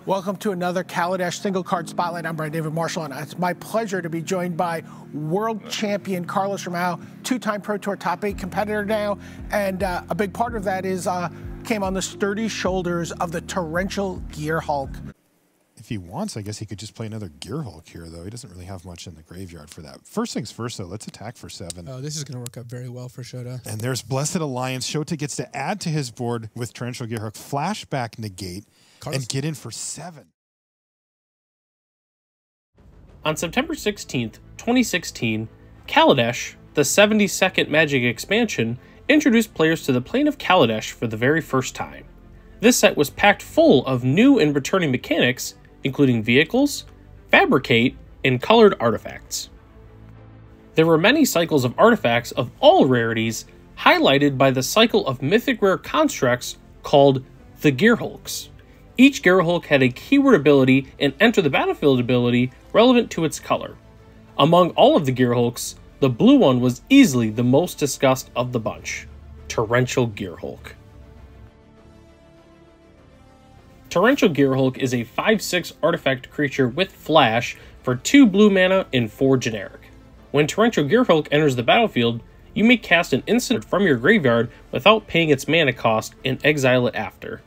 Welcome to another Kaladesh Single Card Spotlight. I'm Brian David Marshall, and it's my pleasure to be joined by world champion Carlos Romao, two-time Pro Tour top 8 competitor now, and a big part of that is came on the sturdy shoulders of the Torrential Gearhulk. If he wants, I guess he could just play another Gearhulk here, though. He doesn't really have much in the graveyard for that. First things first, though, let's attack for 7. Oh, this is going to work out very well for Shota. And there's Blessed Alliance. Shota gets to add to his board with Torrential Gearhulk, flashback negate, and get in for 7. On September 16th, 2016, Kaladesh, the 72nd Magic expansion, introduced players to the plane of Kaladesh for the very first time. This set was packed full of new and returning mechanics, including vehicles, fabricate, and colored artifacts. There were many cycles of artifacts of all rarities, highlighted by the cycle of mythic rare constructs called the Gearhulks. Each Gearhulk had a keyword ability and enter the battlefield ability relevant to its color. Among all of the Gearhulks, the blue one was easily the most discussed of the bunch, Torrential Gearhulk. Torrential Gearhulk is a 5/6 artifact creature with flash for 2 blue mana and 4 generic. When Torrential Gearhulk enters the battlefield, you may cast an instant from your graveyard without paying its mana cost and exile it after.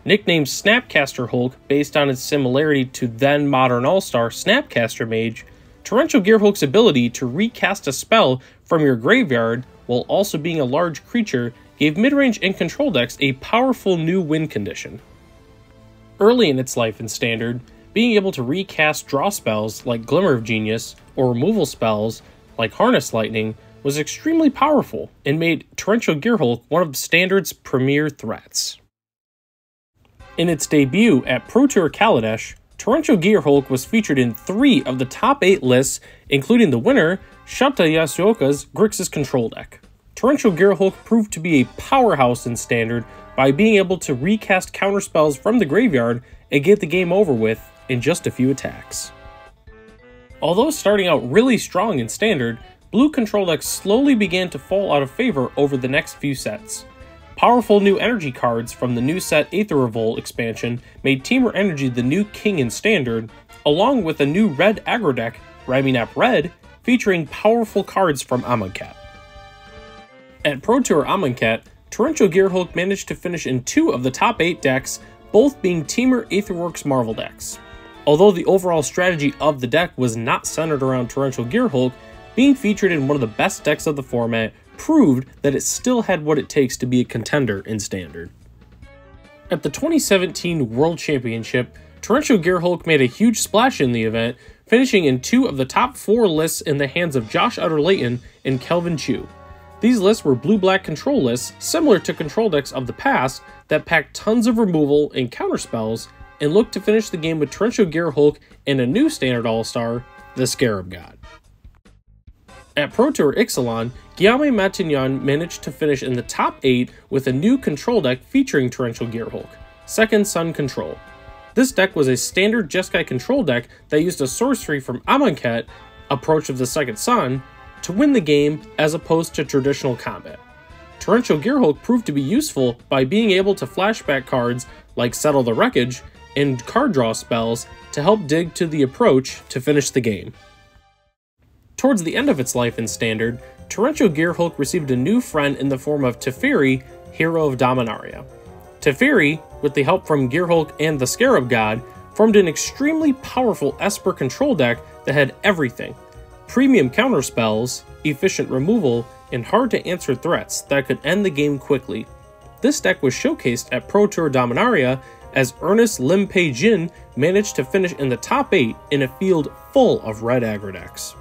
Nicknamed Snapcaster Hulk based on its similarity to then modern all-star Snapcaster Mage, Torrential Gearhulk's ability to recast a spell from your graveyard while also being a large creature gave midrange and control decks a powerful new win condition. Early in its life in Standard, being able to recast draw spells like Glimmer of Genius or removal spells like Harness Lightning was extremely powerful and made Torrential Gearhulk one of Standard's premier threats. In its debut at Pro Tour Kaladesh, Torrential Gearhulk was featured in 3 of the top 8 lists, including the winner, Shota Yasuoka's Grixis control deck. Torrential Gearhulk proved to be a powerhouse in Standard by being able to recast counterspells from the graveyard and get the game over with in just a few attacks. Although starting out really strong in Standard, blue control decks slowly began to fall out of favor over the next few sets. Powerful new energy cards from the new set Aether Revolt expansion made Temur Energy the new king in Standard, along with a new red aggro deck, Raminap Red, featuring powerful cards from Amonkhet. At Pro Tour Amonkhet, Torrential Gearhulk managed to finish in 2 of the top 8 decks, both being Temur Aetherworks Marvel decks. Although the overall strategy of the deck was not centered around Torrential Gearhulk, being featured in one of the best decks of the format proved that it still had what it takes to be a contender in Standard. At the 2017 World Championship, Torrential Gearhulk made a huge splash in the event, finishing in 2 of the top 4 lists in the hands of Josh Utter-Layton and Kelvin Chu. These lists were blue-black control lists, similar to control decks of the past, that packed tons of removal and counterspells, and looked to finish the game with Torrential Gearhulk and a new Standard All-Star, the Scarab God. At Pro Tour Ixalan, Guillaume Matignon managed to finish in the top 8 with a new control deck featuring Torrential Gearhulk, Second Sun Control. This deck was a standard Jeskai control deck that used a sorcery from Amonkhet, Approach of the Second Sun, to win the game as opposed to traditional combat. Torrential Gearhulk proved to be useful by being able to flashback cards like Settle the Wreckage and card draw spells to help dig to the approach to finish the game. Towards the end of its life in Standard, Torrential Gearhulk received a new friend in the form of Teferi, Hero of Dominaria. Teferi, with the help from Gearhulk and the Scarab God, formed an extremely powerful Esper control deck that had everything: premium counterspells, efficient removal, and hard-to-answer threats that could end the game quickly. This deck was showcased at Pro Tour Dominaria as Ernest Limpei Jin managed to finish in the top 8 in a field full of red aggro decks.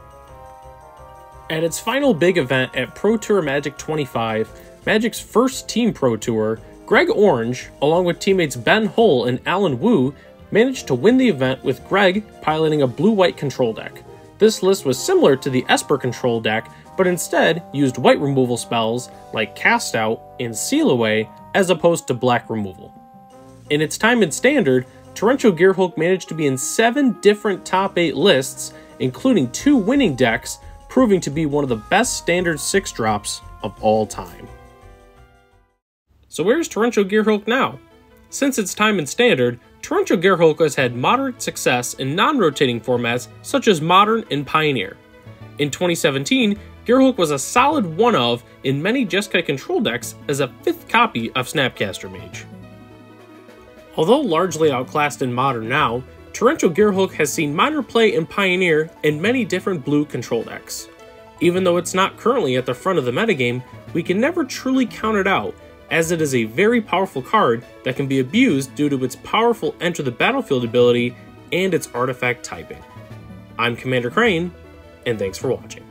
At its final big event at Pro Tour Magic 25, Magic's first Team Pro Tour, Greg Orange, along with teammates Ben Hull and Alan Wu, managed to win the event with Greg piloting a blue-white control deck. This list was similar to the Esper control deck, but instead used white removal spells like Cast Out and Seal Away as opposed to black removal. In its time in Standard, Torrential Gearhulk managed to be in 7 different top 8 lists, including 2 winning decks, proving to be one of the best Standard 6-drops of all time. So where's Torrential Gearhulk now? Since its time in Standard, Torrential Gearhulk has had moderate success in non-rotating formats such as Modern and Pioneer. In 2017, Gearhulk was a solid one of in many Jeskai control decks as a 5th copy of Snapcaster Mage. Although largely outclassed in Modern now, Torrential Gearhulk has seen minor play in Pioneer and many different blue control decks. Even though it's not currently at the front of the metagame, we can never truly count it out, as it is a very powerful card that can be abused due to its powerful Enter the Battlefield ability and its artifact typing. I'm Commander Crane, and thanks for watching.